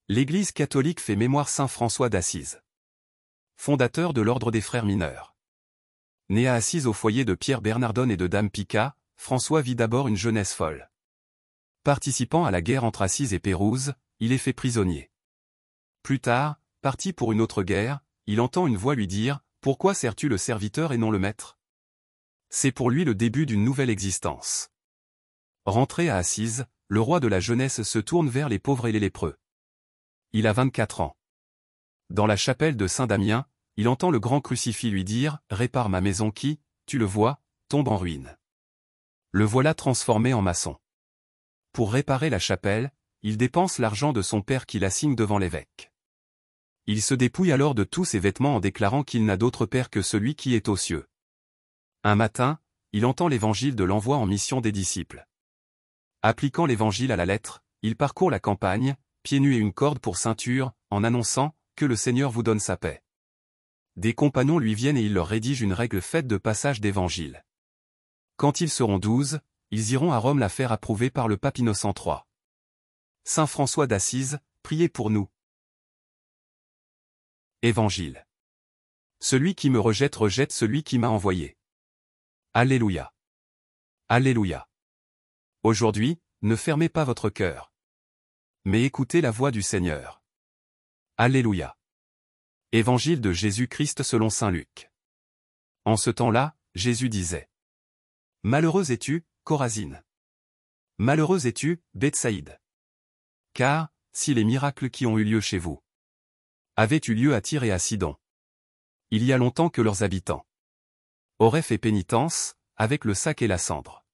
L'Église catholique fait mémoire Saint François d'Assise. Fondateur de l'ordre des frères mineurs. Né à Assise au foyer de Pierre Bernardone et de Dame Pica, François vit d'abord une jeunesse folle. Participant à la guerre entre Assise et Pérouse, il est fait prisonnier. Plus tard, parti pour une autre guerre, il entend une voix lui dire « Pourquoi sers-tu le serviteur et non le maître ?» C'est pour lui le début d'une nouvelle existence. Rentré à Assise, le roi de la jeunesse se tourne vers les pauvres et les lépreux. Il a 24 ans. Dans la chapelle de Saint-Damien, il entend le grand crucifix lui dire « Répare ma maison qui, tu le vois, tombe en ruine. » Le voilà transformé en maçon. Pour réparer la chapelle, il dépense l'argent de son père qu'il assigne devant l'évêque. Il se dépouille alors de tous ses vêtements en déclarant qu'il n'a d'autre père que celui qui est aux cieux. Un matin, il entend l'évangile de l'envoi en mission des disciples. Appliquant l'évangile à la lettre, il parcourt la campagne, pieds nus et une corde pour ceinture, en annonçant « Que le Seigneur vous donne sa paix ». Des compagnons lui viennent et il leur rédige une règle faite de passages d'évangile. Quand ils seront 12, ils iront à Rome la faire approuver par le pape Innocent III. Saint François d'Assise, priez pour nous. Évangile. Celui qui me rejette rejette celui qui m'a envoyé. Alléluia. Alléluia. Aujourd'hui, ne fermez pas votre cœur. Mais écoutez la voix du Seigneur. Alléluia. Évangile de Jésus-Christ selon saint Luc. En ce temps-là, Jésus disait : Malheureuse es-tu, Chorazine. Malheureuse es-tu, Bethsaïde. Car, si les miracles qui ont eu lieu chez vous avaient eu lieu à Tyr et à Sidon, il y a longtemps que leurs habitants auraient fait pénitence, avec le sac et la cendre.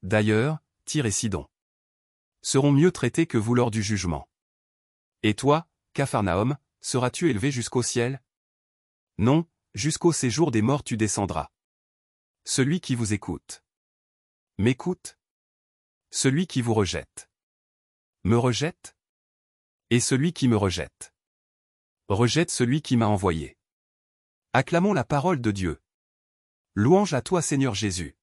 D'ailleurs, Tyr et Sidon seront mieux traités que vous lors du jugement. Et toi, Capharnaüm, seras-tu élevé jusqu'au ciel? Non, jusqu'au séjour des morts tu descendras. Celui qui vous écoute m'écoute. Celui qui vous rejette me rejette. Et celui qui me rejette rejette celui qui m'a envoyé. Acclamons la parole de Dieu. Louange à toi Seigneur Jésus.